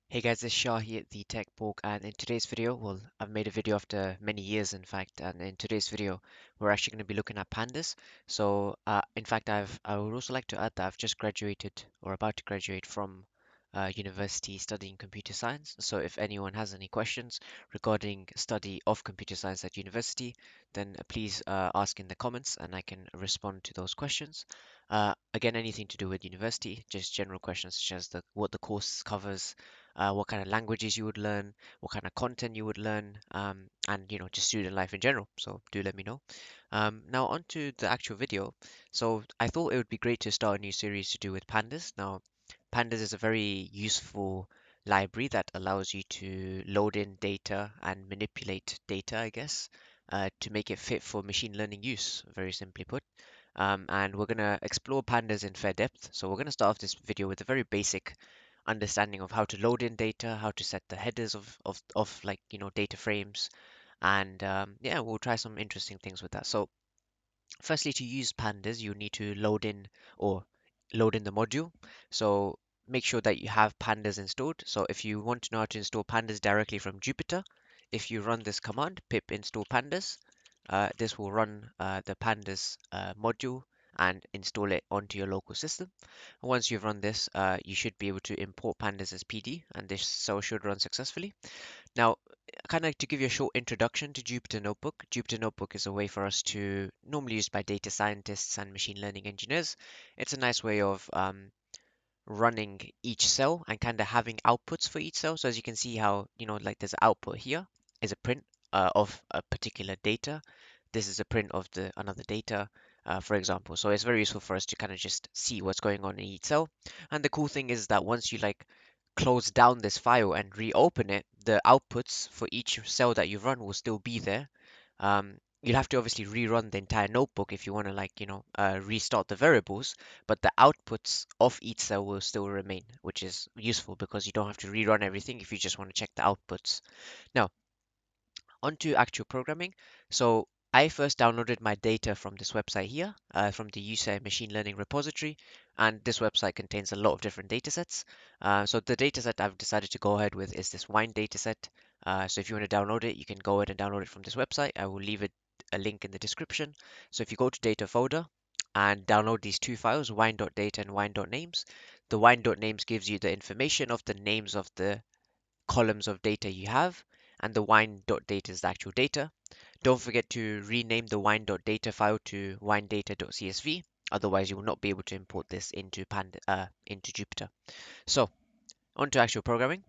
Hey guys, it's Shah here at the Tech Borg, and in today's video, well, I've made a video after many years, in fact, and in today's video, we're actually going to be looking at pandas. In fact, I would also like to add that I've just graduated or about to graduate from university studying computer science. So if anyone has any questions regarding study of computer science at university, then please ask in the comments, and I can respond to those questions. Again, anything to do with university, just general questions such as what the course covers, what kind of languages you would learn, what kind of content you would learn, and just student life in general. So do let me know. Now on to the actual video. So I thought it would be great to start a new series to do with pandas. Now, pandas is a very useful library that allows you to load in data and manipulate data, I guess, to make it fit for machine learning use, very simply put. And we're going to explore pandas in fair depth. So we're going to start off this video with a very basic understanding of how to load in data, how to set the headers of like, data frames. And yeah, we'll try some interesting things with that. So firstly, to use pandas, you need to or load in the module. So make sure that you have pandas installed. So if you want to know how to install pandas directly from Jupyter, if you run this command, pip install pandas, this will run the pandas module and install it onto your local system. Once you've run this, you should be able to import pandas as PD, and this cell should run successfully. Now, kind of to give you a short introduction to Jupyter Notebook, Jupyter Notebook is a way for us to normally used by data scientists and machine learning engineers. It's a nice way of running each cell and kind of having outputs for each cell. So as you can see how, like there's an output here is a print of a particular data. This is a print of the another data, for example. So it's very useful for us to kind of just see what's going on in each cell. And the cool thing is that once you like close down this file and reopen it, the outputs for each cell that you run will still be there. You'll have to obviously rerun the entire notebook if you want to restart the variables, but the outputs of each cell will still remain, which is useful because you don't have to rerun everything if you just want to check the outputs. Now, onto actual programming. So I first downloaded my data from this website here, from the UCI Machine Learning repository, and this website contains a lot of different datasets. So the dataset I've decided to go ahead with is this wine dataset. So if you want to download it, you can go ahead and download it from this website. I will leave a link in the description. So if you go to data folder and download these two files, wine.data and wine.names, the wine.names gives you the information of the names of the columns of data you have, and the wine.data is the actual data. Don't forget to rename the wine.data file to winedata.csv, otherwise you will not be able to import this into into Jupyter. So, on to actual programming.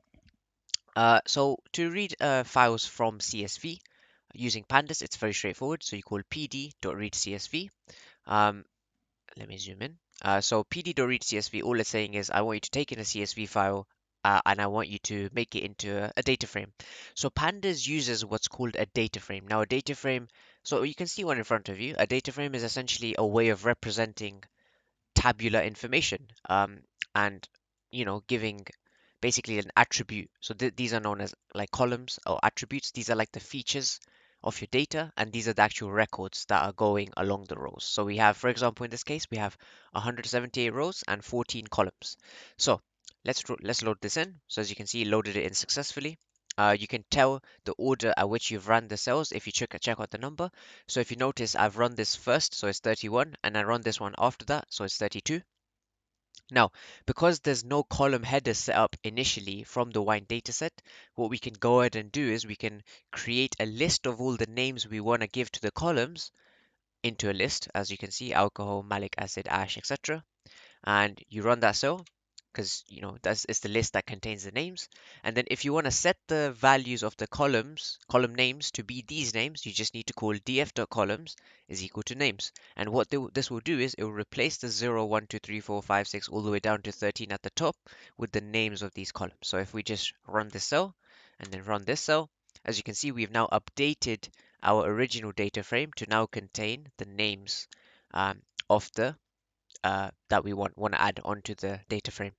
So to read files from CSV using pandas, it's very straightforward. So you call pd.readcsv. Um, Let me zoom in. So pd.readcsv, all it's saying is I want you to take in a CSV file and I want you to make it into a data frame. So Pandas uses what's called a data frame. Now, a data frame, so you can see one in front of you. A data frame is essentially a way of representing tabular information, and giving basically an attribute. So these are known as like columns or attributes. These are like the features of your data, and these are the actual records that are going along the rows. So we have, for example, in this case, we have 178 rows and 14 columns. So let's load this in. So as you can see, loaded it in successfully. You can tell the order at which you've run the cells if you check out the number. So if you notice, I've run this first, so it's 31, and I run this one after that, so it's 32. Now, because there's no column header set up initially from the wine dataset, what we can go ahead and do is we can create a list of all the names we want to give to the columns into a list, as you can see, alcohol, malic acid, ash, etc. And you run that cell because that's it's the list that contains the names. And then if you want to set the values of the column names to be these names, you just need to call df.columns is equal to names. And what this will do is it will replace the 0, 1, 2, 3, 4, 5, 6 all the way down to 13 at the top with the names of these columns. So if we just run this cell and then run this cell, as you can see, we've now updated our original data frame to now contain the names of the that we want to add onto the data frame.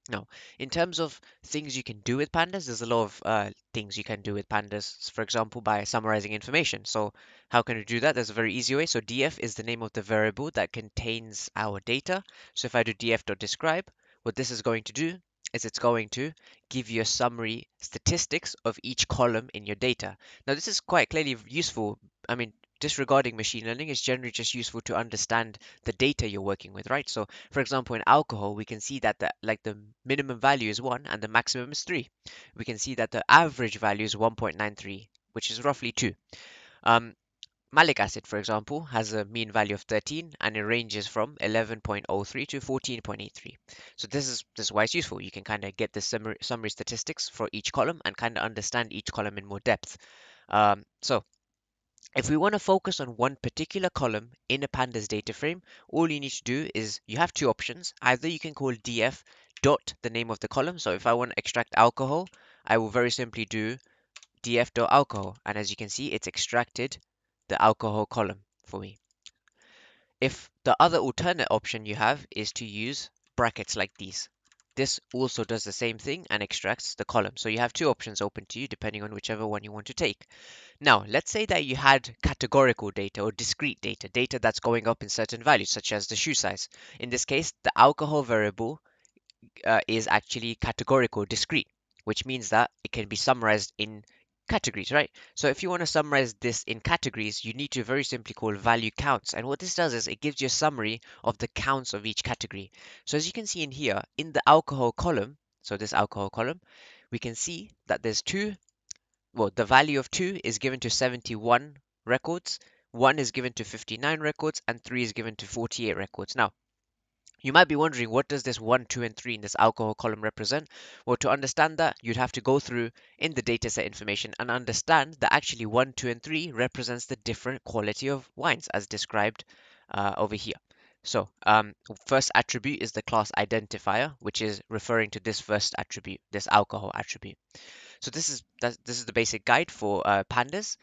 Now, in terms of things you can do with pandas, there's a lot of things you can do with pandas, for example, by summarizing information. So how can we do that? There's a very easy way. So df is the name of the variable that contains our data. So if I do df.describe, what this is going to do is it's going to give you a summary statistics of each column in your data. Now, this is quite clearly useful. I mean, disregarding machine learning is generally just useful to understand the data you're working with, right? So, for example, in alcohol, we can see that the minimum value is 1 and the maximum is 3. We can see that the average value is 1.93, which is roughly 2. Um, Malic acid, for example, has a mean value of 13 and it ranges from 11.03 to 14.83. So this is why it's useful. You can kind of get the summary statistics for each column and kind of understand each column in more depth. So if we want to focus on one particular column in a pandas data frame, all you need to do is you have two options. Either you can call df dot the name of the column. So if I want to extract alcohol, I will very simply do df.alcohol, and as you can see, it's extracted the alcohol column for me. If the other alternate option you have is to use brackets like these, this also does the same thing and extracts the column. So you have two options open to you depending on whichever one you want to take. Now, let's say that you had categorical data or discrete data, data that's going up in certain values, such as the shoe size. In this case, the alcohol variable is actually categorical discrete, which means that it can be summarized in categories, right? So if you want to summarize this in categories, you need to very simply call value counts. And what this does is it gives you a summary of the counts of each category. So as you can see in here, in the alcohol column, so this alcohol column, we can see that there's the value of 2 is given to 71 records, 1 is given to 59 records, and 3 is given to 48 records. Now, you might be wondering, what does this 1, 2, and 3 in this alcohol column represent? Well, to understand that, you'd have to go through in the dataset information and understand that actually 1, 2, and 3 represents the different quality of wines as described over here. So, first attribute is the class identifier, which is referring to this first attribute, this alcohol attribute. So this is the basic guide for pandas.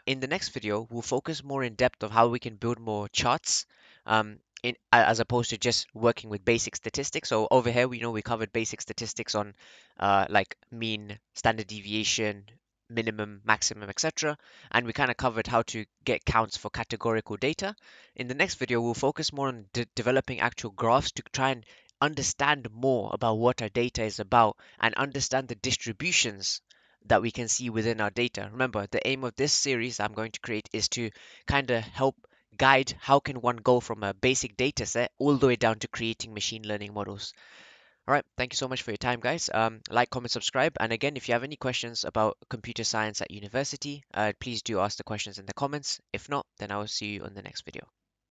In the next video, we'll focus more in depth of how we can build more charts, as opposed to just working with basic statistics. So over here, we know we covered basic statistics on like mean, standard deviation, minimum, maximum, etc. And we kind of covered how to get counts for categorical data. In the next video, we'll focus more on developing actual graphs to try and understand more about what our data is about and understand the distributions that we can see within our data. Remember, the aim of this series I'm going to create is to kind of help guide how can one go from a basic data set all the way down to creating machine learning models. All right, thank you so much for your time, guys. Like, comment, subscribe. And again, if you have any questions about computer science at university, please do ask the questions in the comments. If not, then I will see you on the next video.